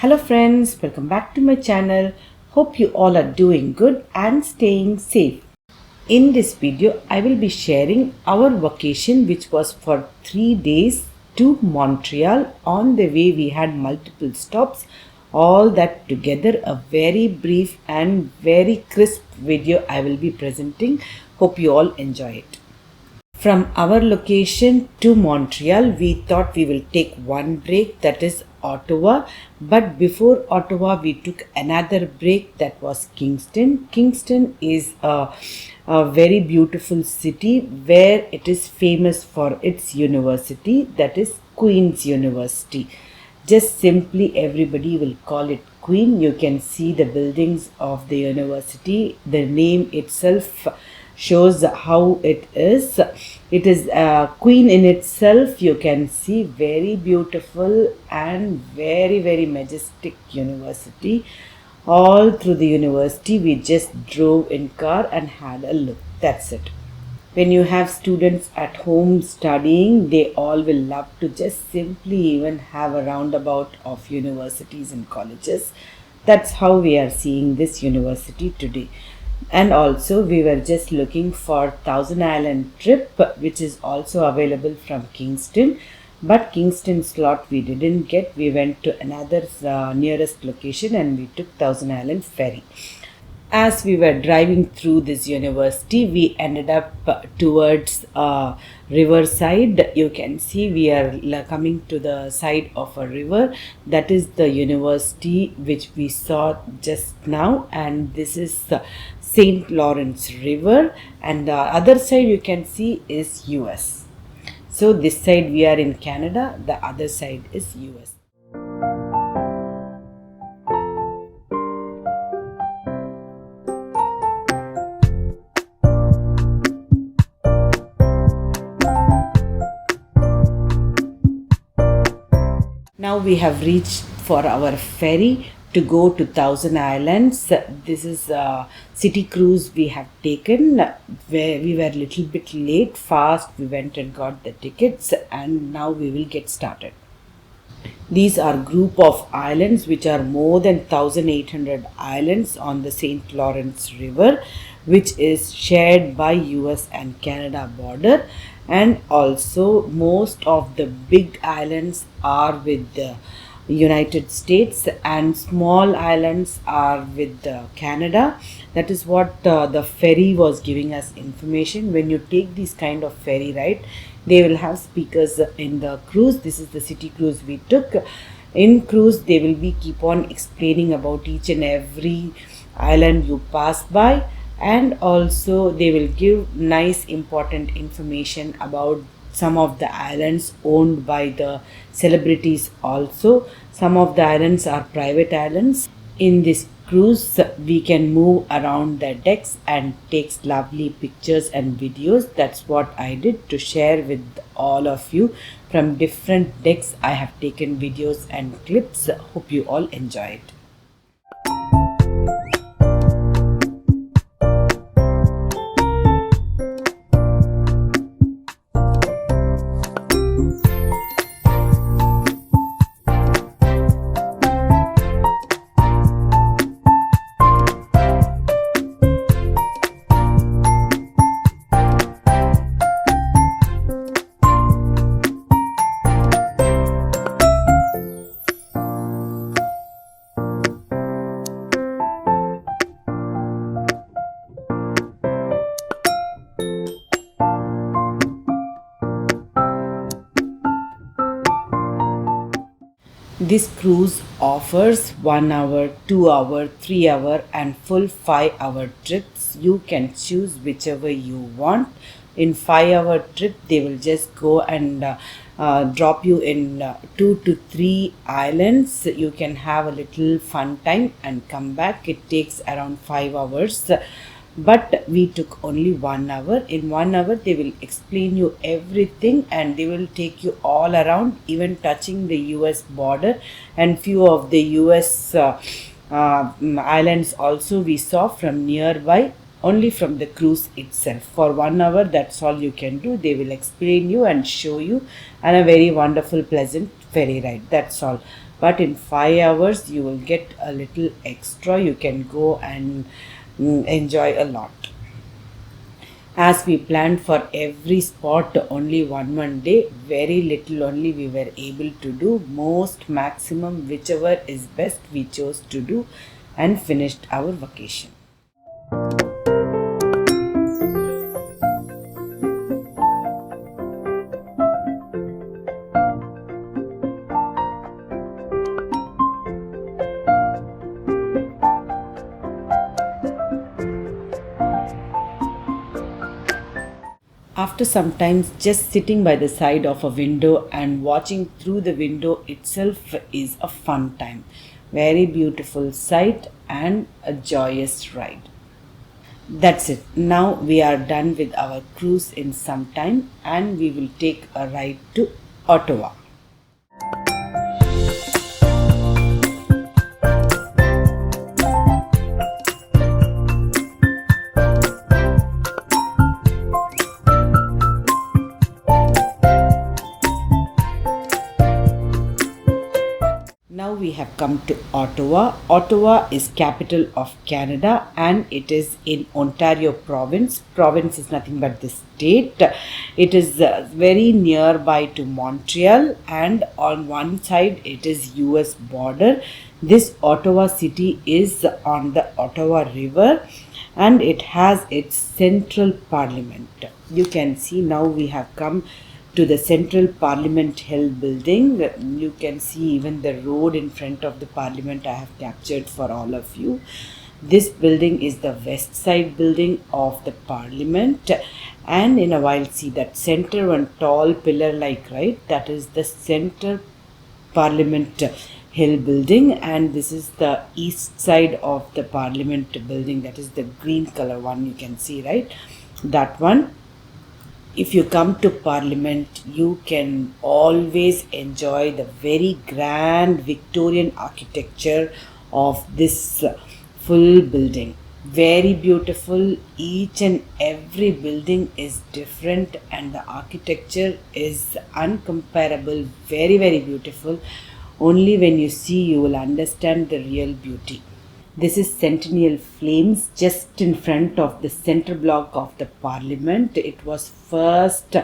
Hello friends, welcome back to my channel. Hope you all are doing good and staying safe. In this video, I will be sharing our vacation which was for 3 days to Montreal. On the way we had multiple stops. All that together, a very brief and very crisp video I will be presenting. Hope you all enjoy it. From our location to Montreal, we thought we will take one break, that is Ottawa. But before Ottawa, we took another break, that was Kingston. Kingston is a very beautiful city where it is famous for its university, that is Queen's University. Just simply everybody will call it Queen. You can see the buildings of the university. The name itself shows how it is. It is Queen in itself. You can see very beautiful and very majestic university. All through the university we just drove in car and had a look. That's it. When you have students at home studying, they all will love to just simply even have a roundabout of universities and colleges. That's how we are seeing this university today. And also we were just looking for Thousand Island trip, which is also available from Kingston. But Kingston slot we didn't get. We went to another nearest location and we took Thousand Island ferry. As we were driving through this university, we ended up towards riverside. You can see we are coming to the side of a river. That is the university which we saw just now, and this is St. Lawrence River, and the other side you can see is US. So this side we are in Canada, the other side is US. Now we have reached for our ferry to go to Thousand Islands. This is a city cruise we have taken, where we were a little bit late. Fast we went and got the tickets, and now we will get started. These are group of islands which are more than 1800 islands on the St. Lawrence River, which is shared by US and Canada border. And also most of the big islands are with the United States and small islands are with Canada. That is what the ferry was giving us information. When you take this kind of ferry ride, they will have speakers in the cruise. This is the city cruise we took. In cruise they will be keep on explaining about each and every island you pass by, and also they will give nice important information about some of the islands owned by the celebrities also. Some of the islands are private islands. In this cruise we can move around the decks and take lovely pictures and videos. That's what I did to share with all of you. From different decks I have taken videos and clips. Hope you all enjoy it. This cruise offers 1 hour, 2 hour, 3 hour and full 5 hour trips. You can choose whichever you want. In 5 hour trip they will just go and drop you in 2 to 3 islands. You can have a little fun time and come back. It takes around 5 hours. But we took only 1 hour. In 1 hour they will explain you everything and they will take you all around, even touching the US border, and few of the US islands also we saw from nearby, only from the cruise itself. For 1 hour that's all you can do. They will explain you and show you, and a very wonderful pleasant ferry ride. That's all. but in 5 hours you will get a little extra. You can go and enjoy a lot. As we planned for every spot only one day, very little only we were able to do. Most maximum whichever is best we chose to do and finished our vacation. After some time, just sitting by the side of a window and watching through the window itself is a fun time. Very beautiful sight and a joyous ride. That's it. Now we are done with our cruise in some time and we will take a ride to Ottawa. Now we have come to Ottawa. Ottawa is capital of Canada and it is in Ontario province. Province is nothing but the state. It is very nearby to Montreal and on one side it is US border. This Ottawa city is on the Ottawa River and it has its central parliament. You can see now we have come to the Central Parliament Hill building. You can see even the road in front of the Parliament I have captured for all of you. This building is the west side building of the Parliament, and in a while see that center one tall pillar like, right, that is the Central Parliament Hill building, and this is the east side of the Parliament building, that is the green color one, you can see, right, that one. If you come to Parliament, you can always enjoy the very grand Victorian architecture of this full building. Very beautiful. Each and every building is different and the architecture is uncomparable. Very, very beautiful. Only when you see, you will understand the real beauty. This is Centennial Flames just in front of the center block of the Parliament. It was first for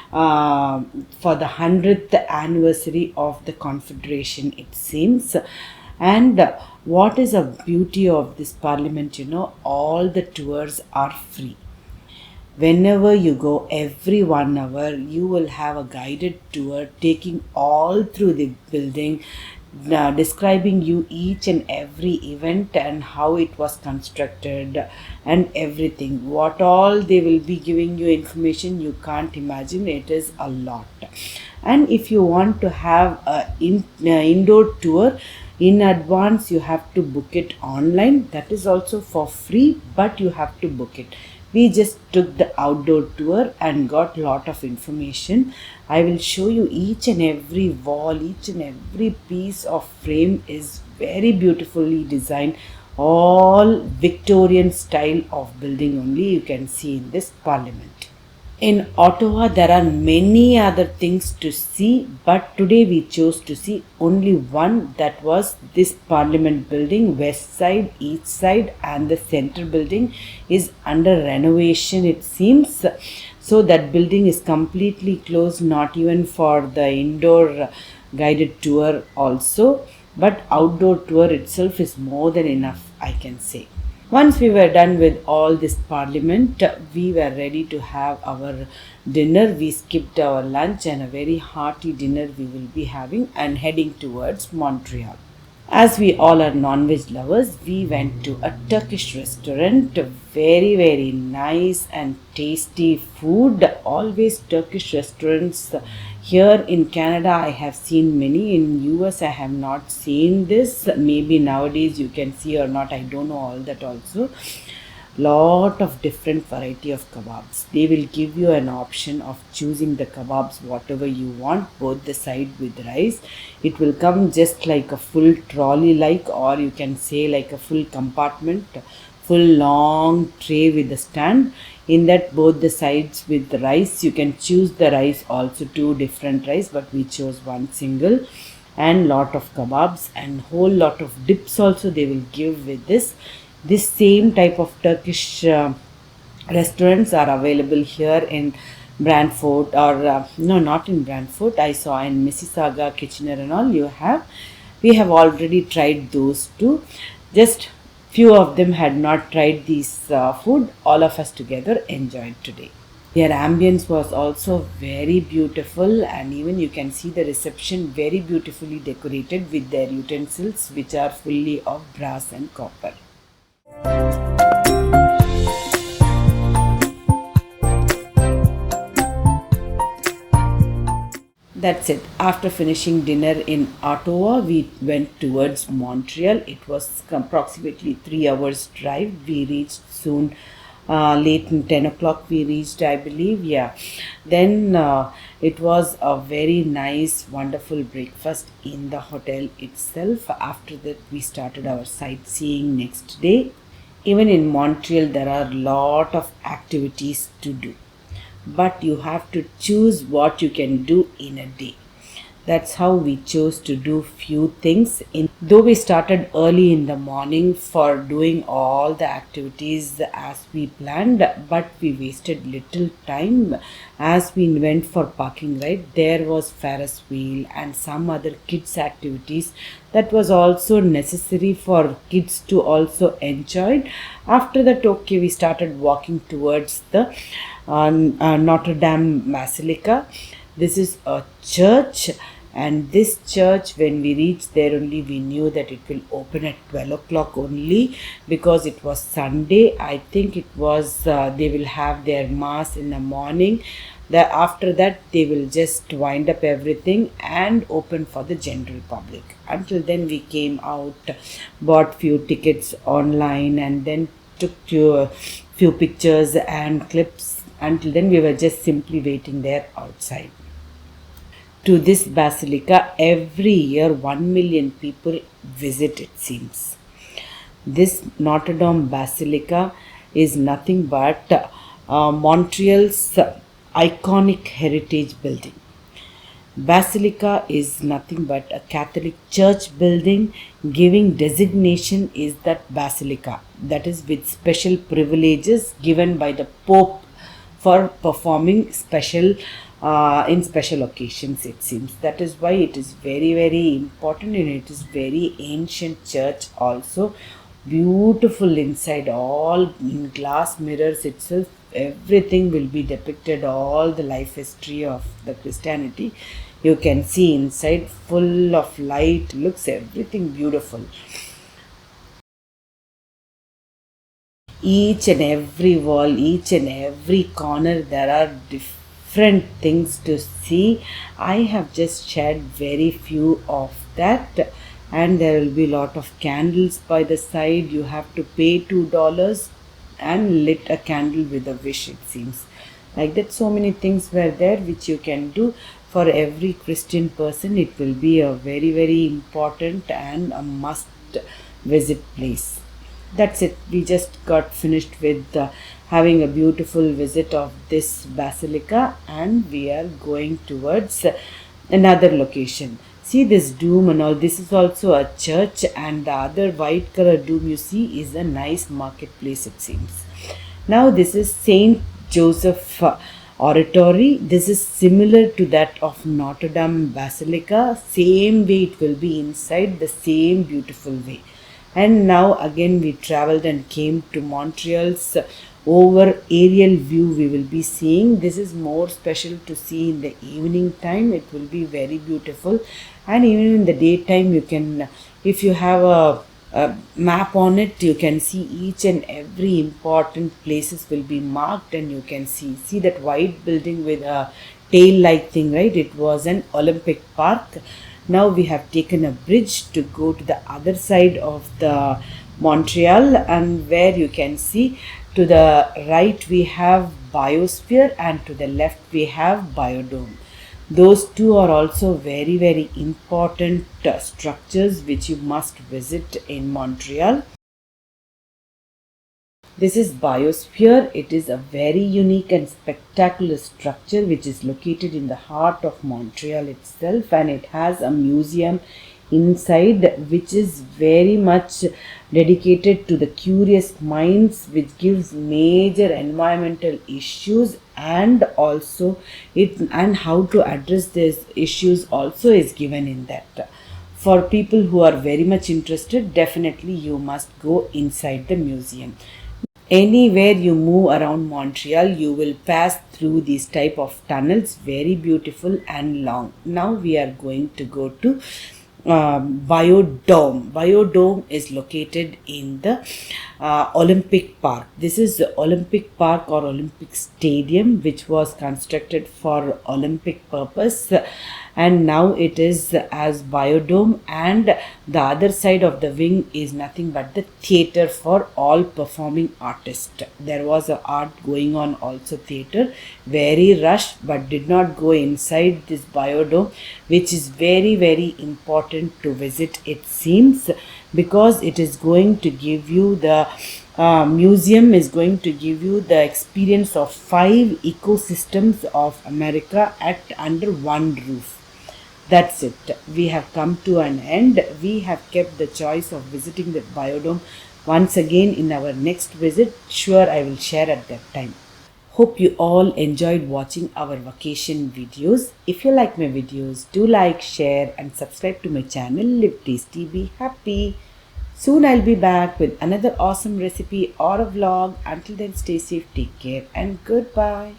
the 100th anniversary of the Confederation, it seems. And what is a beauty of this Parliament, all the tours are free. Whenever you go, every 1 hour, you will have a guided tour taking all through the building, describing you each and every event and how it was constructed and everything. What all they will be giving you information, you can't imagine. It is a lot. And if you want to have an indoor tour in advance, you have to book it online. That is also for free, but you have to book it. We just took the outdoor tour and got lot of information. I will show you each and every wall, each and every piece of frame is very beautifully designed. All Victorian style of building only you can see in this Parliament. In Ottawa, there are many other things to see, but today we chose to see only one, that was this Parliament building, west side, east side, and the center building is under renovation, it seems. So that building is completely closed, not even for the indoor guided tour also, but outdoor tour itself is more than enough, I can say. Once we were done with all this Parliament, we were ready to have our dinner. We skipped our lunch and a very hearty dinner we will be having and heading towards Montreal. As we all are non-veg lovers, we went to a Turkish restaurant. Very, very nice and tasty food. Always Turkish restaurants. Here in Canada, I have seen many. In US, I have not seen this. Maybe nowadays you can see or not. I don't know all that also. Lot of different variety of kebabs. They will give you an option of choosing the kebabs whatever you want, both the side with rice. It will come just like a full trolley like, or you can say like a full compartment, full long tray with a stand. In that both the sides with the rice, you can choose the rice also, 2 different rice, but we chose one single. and lot of kebabs and whole lot of dips also they will give with this same type of Turkish restaurants are available here in Brantford, or no, not in Brantford. I saw in Mississauga, Kitchener, and all. We have already tried those two. Just few of them had not tried these food. All of us together enjoyed today. Their ambience was also very beautiful, and even you can see the reception very beautifully decorated with their utensils, which are fully of brass and copper. That's it. After finishing dinner in Ottawa, we went towards Montreal. It was approximately 3 hours drive. We reached soon, late in 10 o'clock we reached, I believe. Yeah. Then it was a very nice, wonderful breakfast in the hotel itself. After that, we started our sightseeing next day. Even in Montreal, there are a lot of activities to do, but you have to choose what you can do in a day. That's how we chose to do few things. Though we started early in the morning for doing all the activities as we planned, but we wasted little time as we went for parking. Right, there was Ferris wheel and some other kids activities that was also necessary for kids to also enjoy. After that, okay, we started walking towards the Notre Dame Basilica. This is a church, and this church, when we reached there only, we knew that it will open at 12 o'clock only, because it was Sunday. I think it was, they will have their mass in the morning. After that, they will just wind up everything and open for the general public. Until then, we came out, bought few tickets online, and then took a few pictures and clips. Until then, we were just simply waiting there outside. To this basilica, every year 1 million people visit, it seems. This Notre Dame Basilica is nothing but Montreal's iconic heritage building. Basilica is nothing but a Catholic church building giving designation is that basilica, that is with special privileges given by the Pope for performing special in special occasions, it seems. That is why it is very, very important, and it is very ancient church also. Beautiful inside, all in glass mirrors itself. Everything will be depicted, all the life history of the Christianity. You can see inside, full of light, looks everything beautiful. Each and every wall, each and every corner, there are different things to see. I have just shared very few of that, and there will be a lot of candles by the side. You have to pay $2 and lit a candle with a wish, it seems. Like that, so many things were there which you can do. For every Christian person, it will be a very, very important and a must visit place. That's it. We just got finished with having a beautiful visit of this basilica, and we are going towards another location. See this dome and all. This is also a church, and the other white color dome you see is a nice marketplace, it seems. Now this is Saint Joseph Oratory. This is similar to that of Notre Dame Basilica. Same way it will be inside, the same beautiful way. And now again we traveled and came to Montreal's over aerial view we will be seeing. This is more special to see in the evening time. It will be very beautiful, and even in the daytime you can, if you have a map on it, you can see each and every important places will be marked, and you can see that white building with a tail like thing, right? It was an Olympic park. Now we have taken a bridge to go to the other side of the Montreal, and where you can see to the right we have Biosphere and to the left we have Biodome. Those two are also very, very important structures which you must visit in Montreal. This is Biosphere. It is a very unique and spectacular structure which is located in the heart of Montreal itself, and it has a museum inside which is very much dedicated to the curious minds, which gives major environmental issues, and also it and how to address these issues also is given in that. For people who are very much interested, definitely you must go inside the museum. Anywhere you move around Montreal, you will pass through these type of tunnels, very beautiful and long. Now we are going to go to Biodome. Biodome is located in the Olympic Park. This is the Olympic Park or Olympic Stadium, which was constructed for Olympic purpose, and now it is as Biodome, and the other side of the wing is nothing but the theater for all performing artists. There was a art going on also, theater, very rushed, but did not go inside this Biodome, which is very important to visit, it seems, because it is going to give you the museum is going to give you the experience of 5 ecosystems of America at under one roof. That's it. We have come to an end. We have kept the choice of visiting the Biodome once again in our next visit. Sure, I will share at that time. Hope you all enjoyed watching our vacation videos. If you like my videos, do like, share and subscribe to my channel Live Tasty Be Happy. Soon I'll be back with another awesome recipe or a vlog. Until then, stay safe, take care and goodbye.